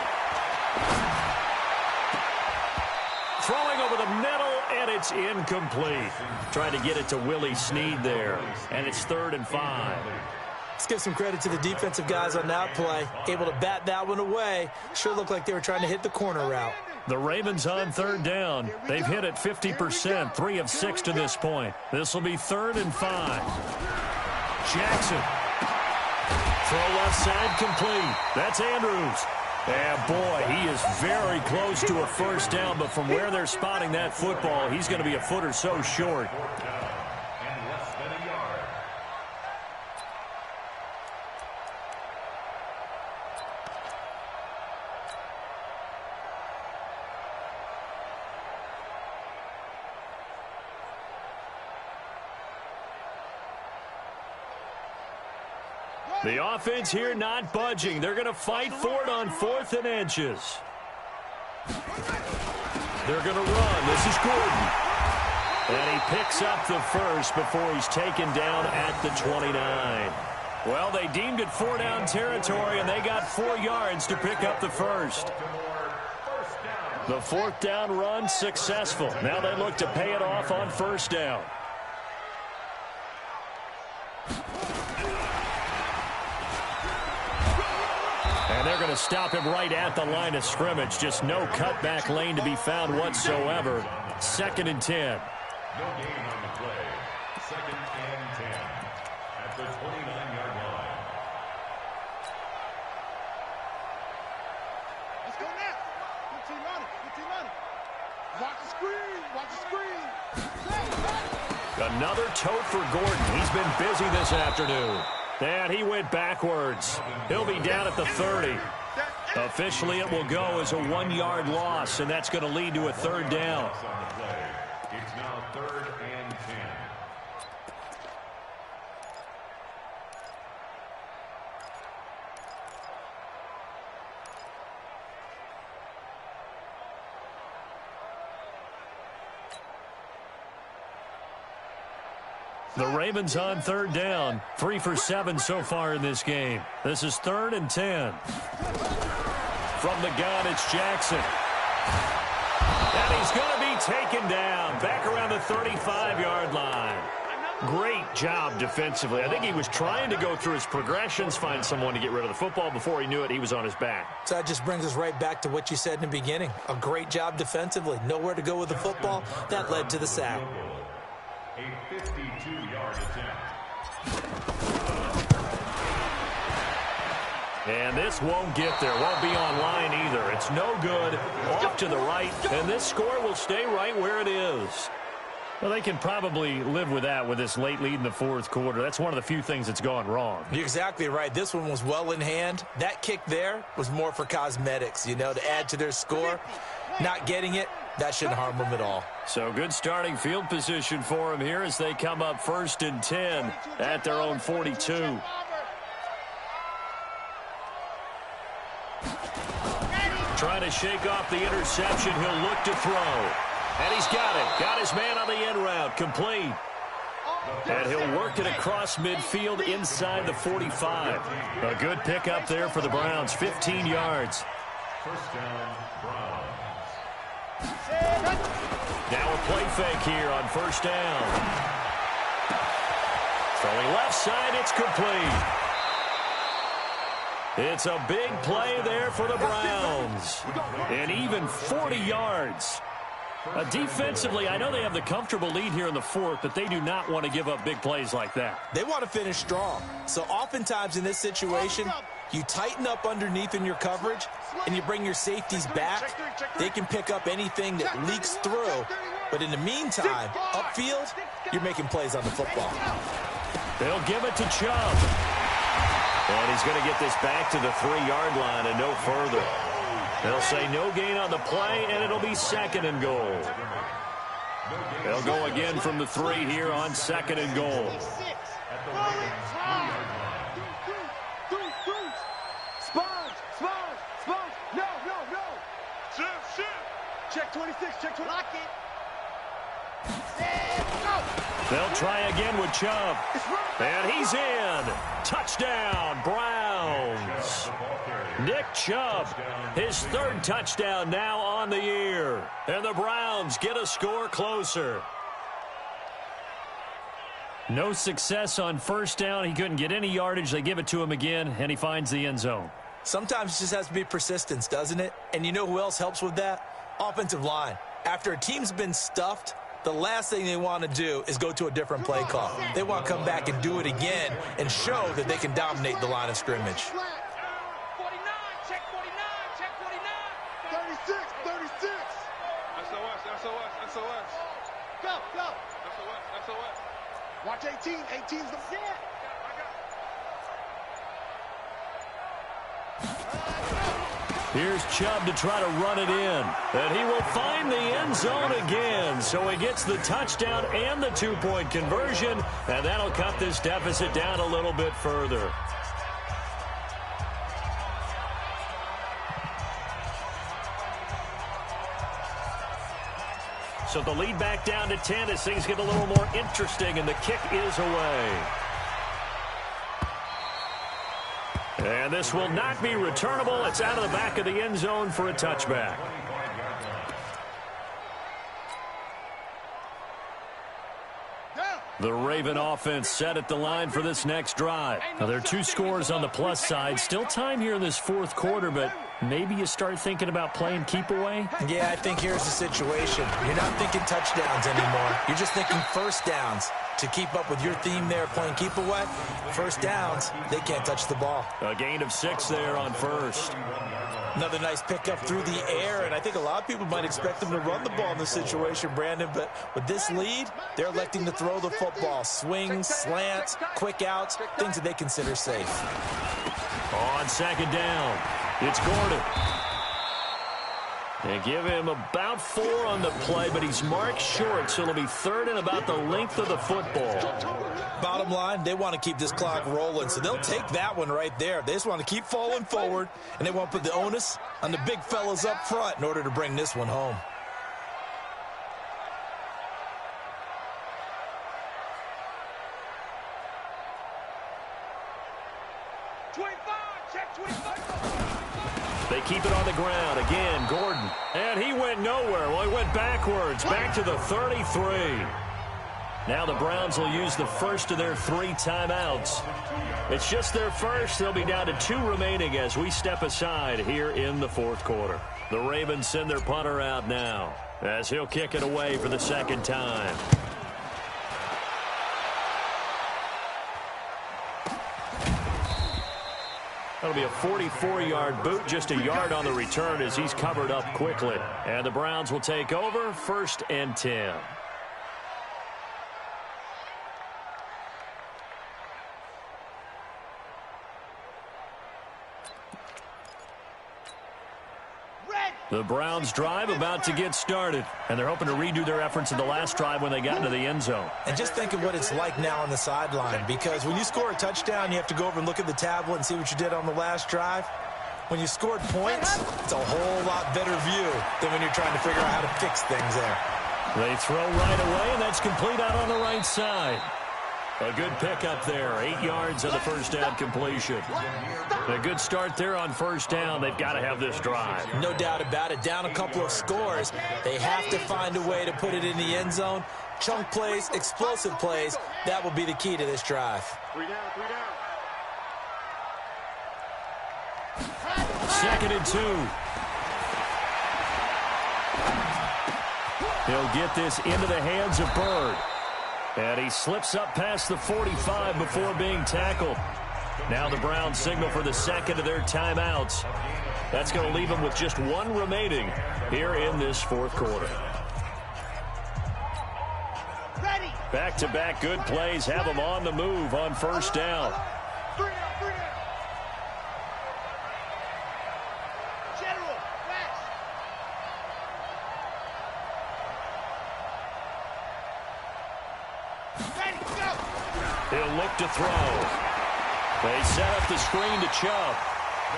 Speaker 2: Throwing over the middle, and it's incomplete. Trying to get it to Willie Snead there, and it's 3rd and 5.
Speaker 5: Let's give some credit to the defensive guys on that play. Able to bat that one away. Sure looked like they were trying to hit the corner route.
Speaker 2: The Ravens on 3rd down. They've hit it 50%, 3 of 6 to this point. This will be 3rd and 5. Jackson. Throw left side complete. That's Andrews. And boy, he is very close to a 1st down, but from where they're spotting that football, he's going to be a foot or so short.
Speaker 3: And less than a yard.
Speaker 2: The offense here not budging. They're going to fight for it on 4th and inches. They're going to run. This is Gordon. And he picks up the first before he's taken down at the 29. Well, they deemed it 4-down territory, and they got 4 yards to pick up the first. The 4th down run successful. Now they look to pay it off on 1st down. And they're going to stop him right at the line of scrimmage. Just no cutback lane to be found whatsoever. 2nd and 10.
Speaker 3: No gain on the play. 2nd and 10 at the 29-yard line.
Speaker 4: Let's go now. 15 on it. Watch the screen.
Speaker 2: Another tote for Gordon. He's been busy this afternoon. And he went backwards. He'll be down at the 30. Officially, it will go as a 1-yard loss, and that's going to lead to a 3rd down.
Speaker 3: It's now 3rd and 10.
Speaker 2: The Ravens on 3rd down. 3 for 7 so far in this game. This is 3rd and 10. From the gun, it's Jackson. And he's going to be taken down. Back around the 35-yard line. Great job defensively. I think he was trying to go through his progressions, find someone to get rid of the football. Before he knew it, he was on his back.
Speaker 5: So that just brings us right back to what you said in the beginning. A great job defensively. Nowhere to go with the football. That led to the sack.
Speaker 3: A 52-yard attempt.
Speaker 2: And this won't get there. Won't be on line either. It's no good. Off to the right. And this score will stay right where it is. Well, they can probably live with that with this late lead in the fourth quarter. That's one of the few things that's gone wrong.
Speaker 5: You're exactly right. This one was well in hand. That kick there was more for cosmetics, to add to their score. Not getting it, that shouldn't harm them at all.
Speaker 2: So good starting field position for them here as they come up 1st and 10 at their own 42. Trying to shake off the interception. He'll look to throw. And he's got it. Got his man on the end route. Complete. And he'll work it across midfield inside the 45. A good pickup there for the Browns. 15 yards.
Speaker 3: First down, Browns.
Speaker 2: Now a play fake here on first down. Throwing left side. It's complete. It's a big play there for the Browns. And even 40 yards. Defensively, I know they have the comfortable lead here in the fourth, but they do not want to give up big plays like that.
Speaker 5: They want to finish strong. So oftentimes in this situation, you tighten up underneath in your coverage, and you bring your safeties back. They can pick up anything that leaks through. But in the meantime, upfield, you're making plays on the football.
Speaker 2: They'll give it to Chubb. And he's going to get this back to the 3-yard line and no further. They'll say no gain on the play, and it'll be 2nd and goal. They'll go again from the 3 here on 2nd and goal.
Speaker 4: Sponge. No. Shift. Check 26, check 20. Lock it.
Speaker 2: They'll try again with Chubb. And he's in. Touchdown, Browns. Nick Chubb, his 3rd touchdown now on the year. And the Browns get a score closer. No success on first down. He couldn't get any yardage. They give it to him again, and he finds the end zone.
Speaker 5: Sometimes it just has to be persistence, doesn't it? And you know who else helps with that? Offensive line. After a team's been stuffed, the last thing they want to do is go to a different play call. They want to come back and do it again and show that they can dominate the line of scrimmage.
Speaker 4: 49, check 49. 36. SOS. Go. SOS. Watch 18. 18's the set.
Speaker 2: Here's Chubb to try to run it in. And he will find the end zone again. So he gets the touchdown and the 2-point conversion. And that'll cut this deficit down a little bit further. So the lead back down to 10 as things get a little more interesting. And the kick is away. And this will not be returnable. It's out of the back of the end zone for a touchback. The Raven offense set at the line for this next drive. Now, there are 2 scores on the plus side. Still time here in this fourth quarter, but maybe you start thinking about playing keep away?
Speaker 5: Yeah, I think here's the situation. You're not thinking touchdowns anymore. You're just thinking first downs. To keep up with your theme there, playing keep away, first downs, they can't touch the ball.
Speaker 2: A gain of 6 there on first.
Speaker 5: Another nice pickup through the air, and I think a lot of people might expect them to run the ball in this situation, Brandon, but with this lead, they're electing to throw the football. Swings, slants, quick outs, things that they consider safe.
Speaker 2: On 2nd down, it's Gordon. They give him about 4 on the play, but he's marked short, so it'll be 3rd and about the length of the football.
Speaker 5: Bottom line, they want to keep this clock rolling, so they'll take that one right there. They just want to keep falling forward, and they want to put the onus on the big fellas up front in order to bring this one home.
Speaker 2: They keep it on the ground. Again, Gordon. And he went nowhere. Well, he went backwards. Back to the 33. Now the Browns will use the first of their 3 timeouts. It's just their first. They'll be down to 2 remaining as we step aside here in the fourth quarter. The Ravens send their punter out now as he'll kick it away for the 2nd time. That'll be a 44-yard boot, just a yard on the return as he's covered up quickly. And the Browns will take over 1st and 10. The Browns drive about to get started, and they're hoping to redo their efforts in the last drive when they got into the end zone.
Speaker 5: And just think of what it's like now on the sideline, because when you score a touchdown, you have to go over and look at the tablet and see what you did on the last drive. When you scored points, it's a whole lot better view than when you're trying to figure out how to fix things there.
Speaker 2: They throw right away, and that's complete out on the right side. A good pickup there, 8 yards on the first down completion. A good start there on first down. They've got to have this drive.
Speaker 5: No doubt about it. Down a couple of scores. They have to find a way to put it in the end zone. Chunk plays, explosive plays. That will be the key to this drive.
Speaker 4: 3 down, 3 down.
Speaker 2: 2nd and 2. He'll get this into the hands of Bird. And he slips up past the 45 before being tackled. Now the Browns signal for the second of their timeouts. That's going to leave them with just 1 remaining here in this fourth quarter. Back-to-back good plays have them on the move on first down.
Speaker 4: 3 down, 3 down. General, West. Ready, go.
Speaker 2: He'll look to throw. They set up the screen to Chubb.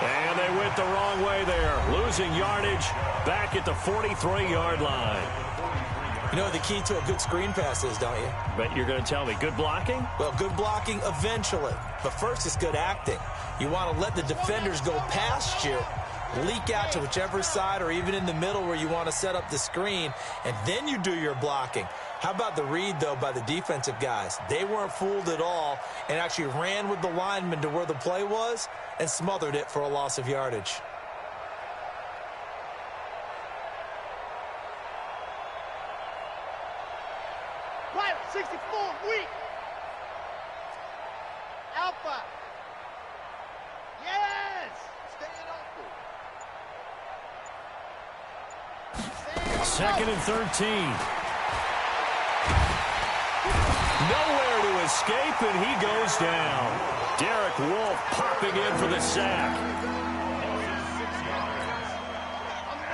Speaker 2: And they went the wrong way there. Losing yardage back at the 43-yard line.
Speaker 5: You know what the key to a good screen pass is, don't you?
Speaker 2: But you're going to tell me, good blocking?
Speaker 5: Well, good blocking eventually. But first, it's good acting. You want to let the defenders go past you, leak out to whichever side or even in the middle where you want to set up the screen, and then you do your blocking. How about the read, though, by the defensive guys? They weren't fooled at all and actually ran with the lineman to where the play was and smothered it for a loss of yardage.
Speaker 4: Right, 64, weak. Alpha. Yes. Stay in
Speaker 2: 2nd and 13. Nowhere to escape, and he goes down. Derek Wolfe popping in for the sack.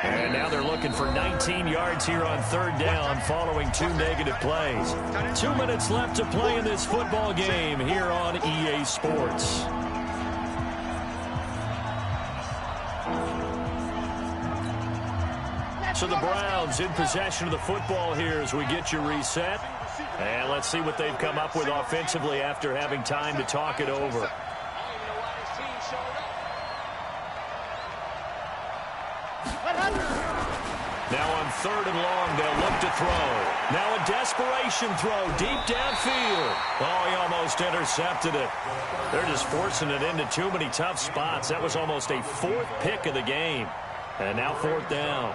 Speaker 2: And now they're looking for 19 yards here on 3rd down following 2 negative plays. 2 minutes left to play in this football game here on EA Sports. So the Browns in possession of the football here as we get you reset. And let's see what they've come up with offensively after having time to talk it over. Now on 3rd and long, they'll look to throw. Now a desperation throw deep downfield. Oh, he almost intercepted it. They're just forcing it into too many tough spots. That was almost a 4th pick of the game. And now 4th down.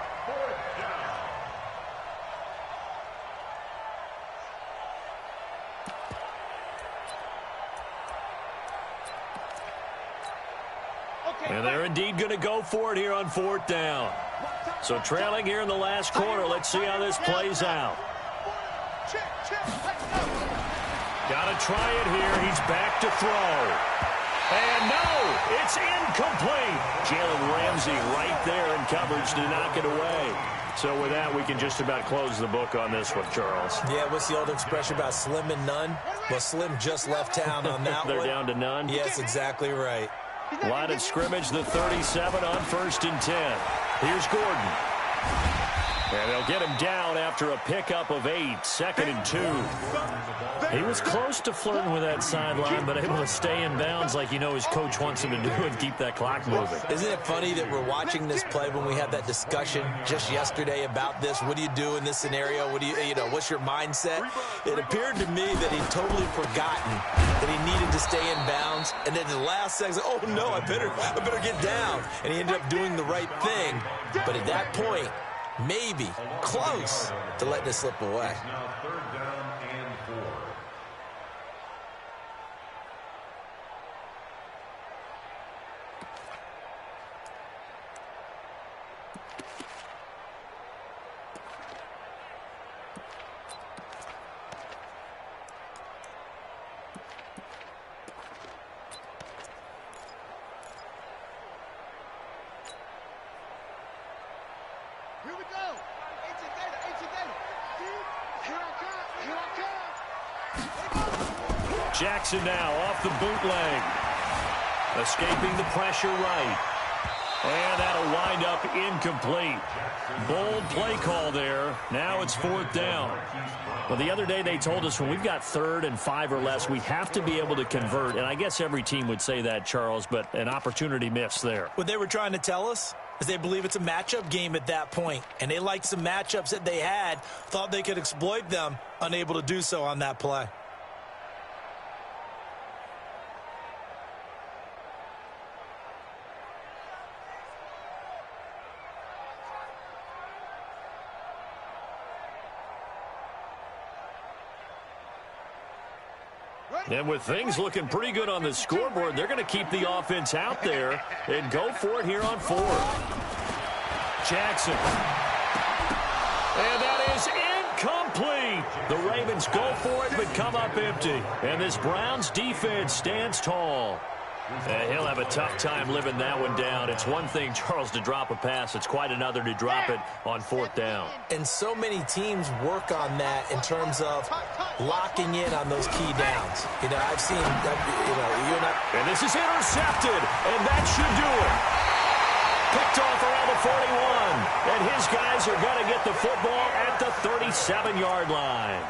Speaker 2: And they're indeed going to go for it here on 4th down. So trailing here in the last quarter. Let's see how this plays out. Got to try it here. He's back to throw. And no, it's incomplete. Jalen Ramsey right there in coverage to knock it away. So with that, we can just about close the book on this one, Charles.
Speaker 5: Yeah, what's the old expression about slim and none? Well, Slim just left town on that
Speaker 2: They're
Speaker 5: one.
Speaker 2: down to none?
Speaker 5: Yes, exactly right.
Speaker 2: Line of scrimmage, the 37 on 1st and 10. Here's Gordon. And they'll get him down after a pickup of 8, 2nd and 2. He was close to flirting with that sideline, but able to stay in bounds like you know his coach wants him to do and keep that clock moving.
Speaker 5: Isn't it funny that we're watching this play when we had that discussion just yesterday about this? What do you do in this scenario? What do you know, what's your mindset? It appeared to me that he'd totally forgotten that he needed to stay in bounds. And then in the last second, oh no, I better get down. And he ended up doing the right thing. But at that point, maybe close to letting it slip away.
Speaker 3: Now 3rd down and 4.
Speaker 2: Jackson now off the bootleg. Escaping the pressure right. And that'll wind up incomplete. Bold play call there. Now it's 4th down. Well, the other day they told us when we've got 3rd and 5 or less, we have to be able to convert. And I guess every team would say that, Charles, but an opportunity missed there.
Speaker 5: What they were trying to tell us is they believe it's a matchup game at that point. And they liked some matchups that they had, thought they could exploit them, unable to do so on that play.
Speaker 2: And with things looking pretty good on the scoreboard, they're going to keep the offense out there and go for it here on 4th. Jackson. And that is incomplete. The Ravens go for it but come up empty. And this Browns defense stands tall. He'll have a tough time living that one down. It's one thing, Charles, to drop a pass. It's quite another to drop it on 4th down.
Speaker 5: And so many teams work on that in terms of locking in on those key downs. You know, I've seen,
Speaker 2: And this is intercepted, and that should do it. Picked off around the 41, and his guys are going to get the football at the 37-yard line.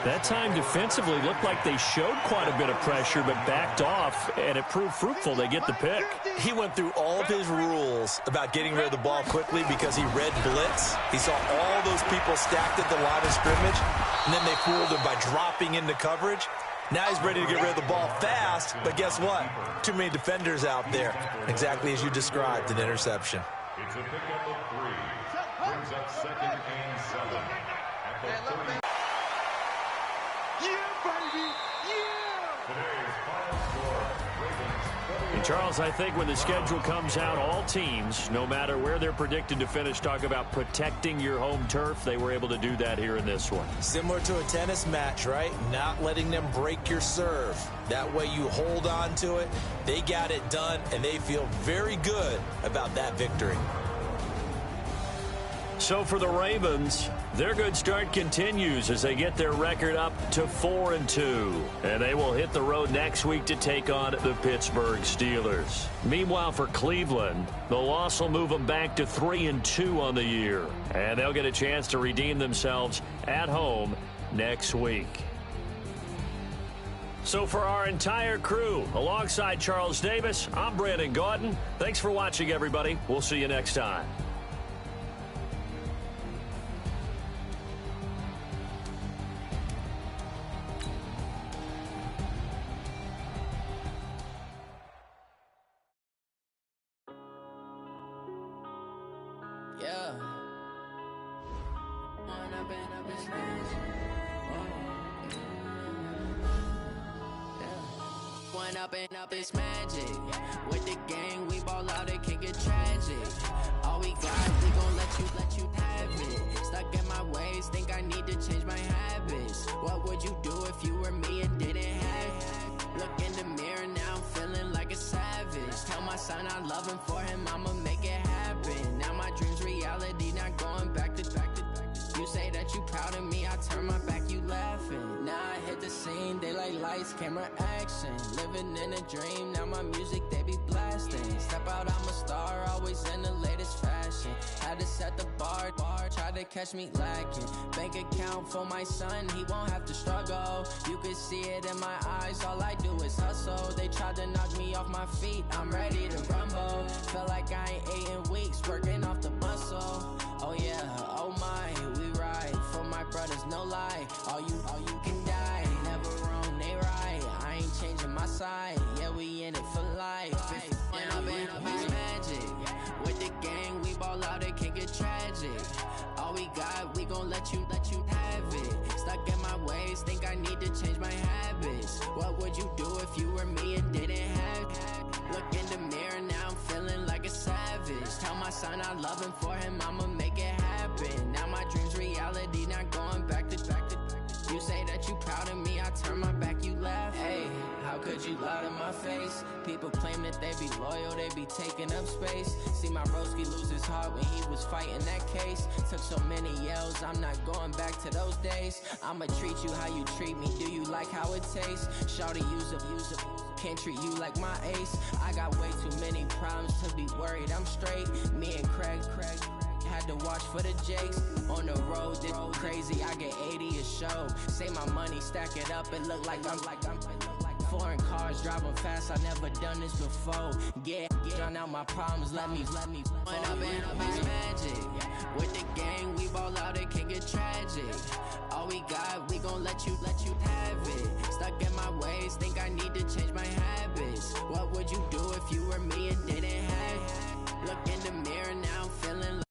Speaker 2: That time defensively looked like they showed quite a bit of pressure but backed off, and it proved fruitful. They get the pick.
Speaker 5: He went through all of his rules about getting rid of the ball quickly because he read blitz. He saw all those people stacked at the line of scrimmage, and then they fooled him by dropping into coverage. Now he's ready to get rid of the ball fast, but guess what? Too many defenders out there. Exactly as you described, an interception.
Speaker 3: It's a pickup of 3. Brings up 2nd and 7 at the 30.
Speaker 2: And Charles, I think when the schedule comes out, all teams, no matter where they're predicted to finish, talk about protecting your home turf. They were able to do that here in this one.
Speaker 5: Similar to a tennis match, right? Not letting them break your serve. That way you hold on to it. They got it done, and they feel very good about that victory.
Speaker 2: So for the Ravens, their good start continues as they get their record up to 4-2. And they will hit the road next week to take on the Pittsburgh Steelers. Meanwhile, for Cleveland, the loss will move them back to 3-2 on the year. And they'll get a chance to redeem themselves at home next week. So for our entire crew, alongside Charles Davis, I'm Brandon Gaudin. Thanks for watching, everybody. We'll see you next time.
Speaker 7: Yeah. One up and up is magic. With the gang, we ball out, it can get tragic. All we got, we gon' let you have it. Stuck in my ways, think I need to change my habits. What would you do if you were me and didn't have it? Look in the mirror, now I'm feeling like a savage. Tell my son I love him, for him I'ma make it happen. Now my dream's reality, not going back to. You say that you proud of me, I turn my back, you laughing. Now I hit the scene, they like lights, camera, action. Living in a dream, now my music, they be blasting. Step out, I'm a star, always in the latest fashion. Had to set the bar, try to catch me lacking. Bank account for my son, he won't have to struggle. You can see it in my eyes, all I do is hustle. They tried to knock me off my feet, I'm ready to rumble. Felt like I ain't ate in weeks, working off the muscle. Oh yeah, oh my, we ride for my brothers, no lie. All you can die, never wrong, they right. I ain't changing my side, yeah, we in it for life. When up is magic. With the gang, we ball out, it can get tragic. All we got, we gon' let you have it. Stuck in my ways, think I need to change my habits. What would you do if you were me and didn't have it? Look in the mirror, now I'm feeling like a savage. Tell my son I love him, for him I'ma make it happen. Now my dream's reality, not going back to. You say that you proud of me, I turn my back, you laugh. Hey, how could could you lie to my face? People claim that they be loyal, they be taking up space. See my broski lose his heart when he was fighting that case. Took so many yells, I'm not going back to those days. I'ma treat you how you treat me, do you like how it tastes? Shawty, use up, can't treat you like my ace. I got way too many problems to be worried, I'm straight. Me and Craig had to watch for the Jakes. On the road, this crazy, I get 80 a show. Say my money, stack it up, it look like I'm foreign cars, driving fast, I never done this before. Yeah, drown out my problems, let me Went up in a magic. With the gang, we ball out, it can get tragic. All we got, we gon' let you have it. Stuck in my ways, think I need to change my habits. What would you do if you were me and didn't have it? Look in the mirror, now I'm feeling